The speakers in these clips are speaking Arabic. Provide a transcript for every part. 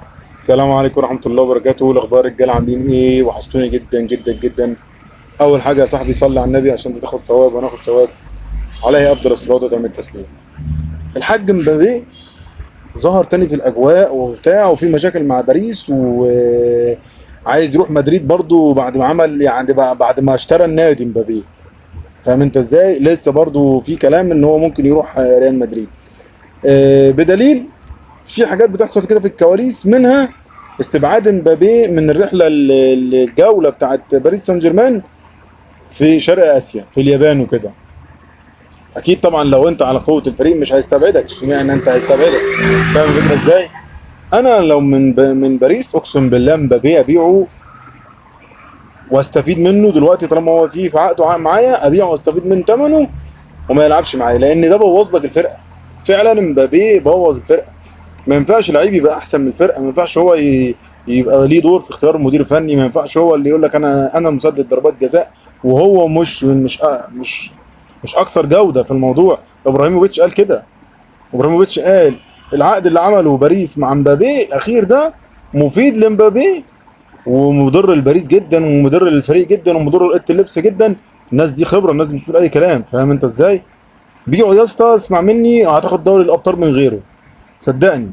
السلام عليكم ورحمة الله وبركاته. الأخبار رجالة عاملين إيه؟ وحشتوني جدا جدا جدا. أول حاجة يا صاحبي صلي على النبي عشان أنت تاخد ثواب وأنا آخد ثواب. عليه أفضل الصلاة وأتم التسليم. الحاج مبابي ظهر تاني في الأجواء وبتاع، وفي مشاكل مع باريس، وعايز يروح مدريد برضو بعد ما عمل يعني بعد ما اشترى النادي مبابي. فاهم أنت إزاي؟ لسه برضو في كلام إن هو ممكن يروح ريال مدريد. بدليل في حاجات بتحصل كده في الكواليس، منها استبعاد مبابي من الرحله الجوله بتاعت باريس سان جيرمان في شرق اسيا في اليابان وكده. اكيد طبعا لو انت على قوه الفريق مش هيستبعدك، اشمعنى انت هيستبعدك؟ فاهم الفكره ازاي؟ انا لو من باريس اقسم بالله مبابي ابيعه واستفيد منه دلوقتي، طالما هو في عقده معايا ابيعه واستفيد من ثمنه وما يلعبش معايا، لان ده بوظ لك الفرقه. فعلا مبابي بوظ الفرقه. ما ينفعش لعيب يبقى احسن من الفرقه، ما ينفعش هو يبقى ليه دور في اختيار المدير الفني، ما ينفعش هو اللي يقول لك انا مسدد ضربات جزاء وهو مش اكثر جوده في الموضوع. ابراهيموفيتش قال كده. ابراهيموفيتش قال العقد اللي عمله باريس مع مبابي الاخير ده مفيد لمبابي ومضر لباريس جدا ومضر للفريق جدا ومضر لقية اللبس جدا. الناس دي خبره، الناس مش بتقول اي كلام. فاهم انت ازاي؟ بيعوا يا اسطى، اسمع مني، هتاخد دوري الابطال من غيره صدقني.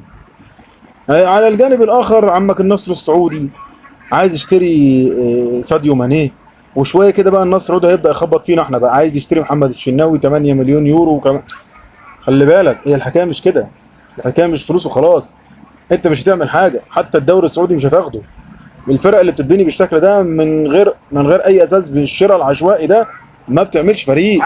على الجانب الاخر عمك النصر السعودي عايز يشتري ساديو ماني، وشويه كده بقى النصر السعودي هيبدا يخبط فينا احنا بقى، عايز يشتري محمد الشناوي 8 مليون يورو وكمان. خلي بالك، هي الحكايه مش كده. الحكايه مش فلوس وخلاص. انت مش هتعمل حاجه، حتى الدوري السعودي مش هتاخده. الفرق اللي بتتبني بالشكل ده من غير اي اساس بالشراء العشوائي ده ما بتعملش فريق.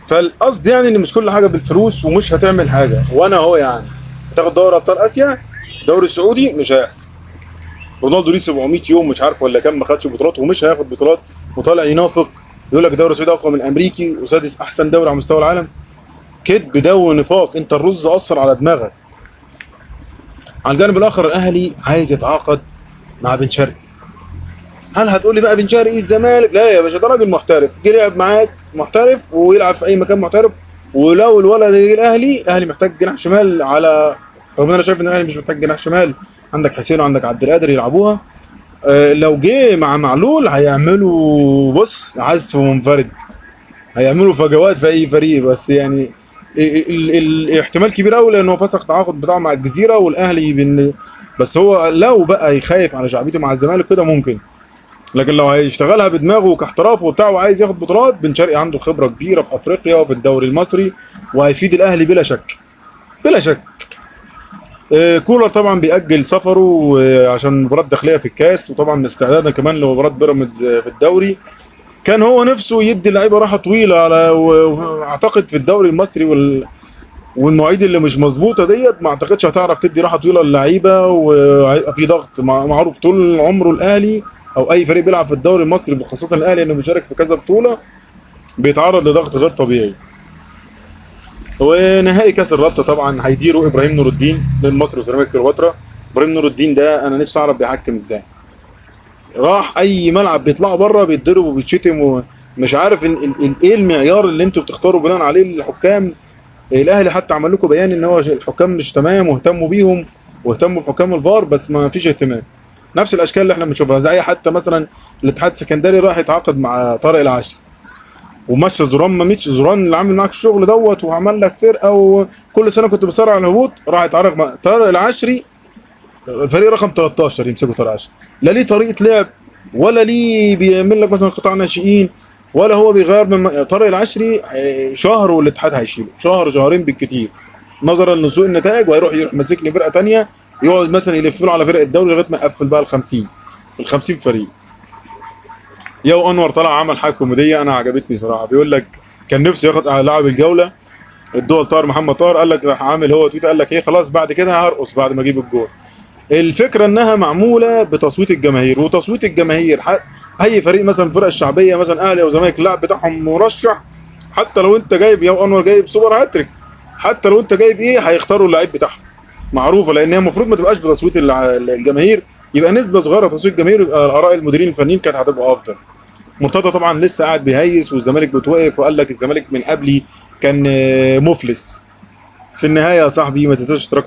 فالقصد يعني ان مش كل حاجه بالفلوس ومش هتعمل حاجه. وانا اهو يعني هتاخد دوري ابطال اسيا، الدوري السعودي مش هيحصل. رونالدو ليه 700 يوم مش عارف ولا كام ما خدش بطولات ومش هياخد بطولات، وطالع ينافق يقول لك الدوري السعودي اقوى من الامريكي وسادس احسن دوري على مستوى العالم. كذب ده ونفاق. انت الرز اثر على دماغك. على الجانب الاخر الاهلي عايز يتعاقد مع بن شرقي. هل هتقول لي بقى بن شرقي الزمالك؟ لا يا باشا، ده راجل محترف، جه يلعب معاك محترف ويلعب في اي مكان محترف. ولو الولد يجي الاهلي محتاج جناح شمال، على رغم ان انا شايف ان الاهلي مش محتاج جناح شمال. عندك حسين وعندك عبد القادر يلعبوها. لو جه مع معلول هيعملوا بص عزف منفرد، هيعملوا فجوات في اي فريق. بس يعني الاحتمال كبير قوي لانه فسخ التعاقد بتاعه مع الجزيره والاهلي بس هو لو بقى يخايف على شعبيته مع الزمالك كده ممكن. لكن لو هيشتغلها بدماغه كاحتراف وبتاع وعايز ياخد بطولات، بن شرقي عنده خبره كبيره في افريقيا وفي الدوري المصري وهيفيد الاهلي بلا شك. بلا شك. كولر طبعا بيأجل سفره عشان مباراه داخليه في الكاس، وطبعا استعدادا كمان لمباراه بيراميدز في الدوري. كان هو نفسه يدي اللعيبه راحه طويله على واعتقد في الدوري المصري والمواعيد اللي مش مظبوطه ديت ما اعتقدش هتعرف تدي راحه طويله للعيبه، وهيبقى في ضغط معروف طول عمره. الاهلي او اي فريق بيلعب في الدوري المصري وخاصه الاهلي انه بيشارك في كذا بطوله بيتعرض لضغط غير طبيعي. ونهائي كاس الرابطه طبعا هيديره ابراهيم نور الدين من مصر وسيراميكا كليوباترا. ابراهيم نور الدين ده انا نفسي اعرف بيحكم ازاي. راح اي ملعب بيطلعوا بره بيتضرب وبيتشتم، ومش عارف ايه المعيار اللي انتوا بتختاروا بناء عليه الحكام. الاهلي حتى عمل لكم بيان ان هو الحكام مش تمام واهتموا بيهم واهتموا بحكام الفار، بس ما فيش اهتمام. نفس الاشكال اللي احنا بنشوفها، زي حتى مثلا الاتحاد السكندري راح يتعاقد مع طارق العشري ومشى زوران. ما مشي زوران اللي عامل معاك الشغل دوت وعمل لك فرقه وكل سنه كنت بصارع على الهبوط، راح يتعاقد مع طارق العشري الفريق رقم 13 يمسكه طارق العشري. لا ليه طريقه لعب ولا ليه بيعمل لك مثلا قطاع ناشئين ولا هو بيغير من طارق العشري. شهر والاتحاد هيشيله، شهر شهرين بالكتير نظرا لسوء النتائج، وهيروح ماسك لي فرقه ثانيه يقعد مثلا يلف له على فرق الدوري لغايه ما يقفل بقى ال 50 فريق. يو انور طلع عمل حاجه كوميديه انا عجبتني صراحه. بيقول لك كان نفسه ياخد لاعب الجوله الدول طاهر محمد طاهر، قال لك راح عامل هو تويت قال لك ايه خلاص بعد كده هرقص بعد ما اجيب الجول. الفكره انها معموله بتصويت الجماهير، وتصويت الجماهير اي فريق مثلا الفرق الشعبيه مثلا اهلي او زمالك اللاعب بتاعهم مرشح، حتى لو انت جايب يو انور جايب سوبر هاتريك، حتى لو انت جايب ايه هيختاروا اللعيب بتاعهم معروفه، لان هي المفروض ما تبقاش بتصويت الجماهير، يبقى نسبه صغيره تصويت الجماهير. اراء المديرين الفنيين كانت هتبقى افضل. مرتضى طبعا لسه قاعد بيهيس والزمالك بتوقف، وقال لك الزمالك من قبلي كان مفلس. في النهايه يا صاحبي ما تنساش اشتراك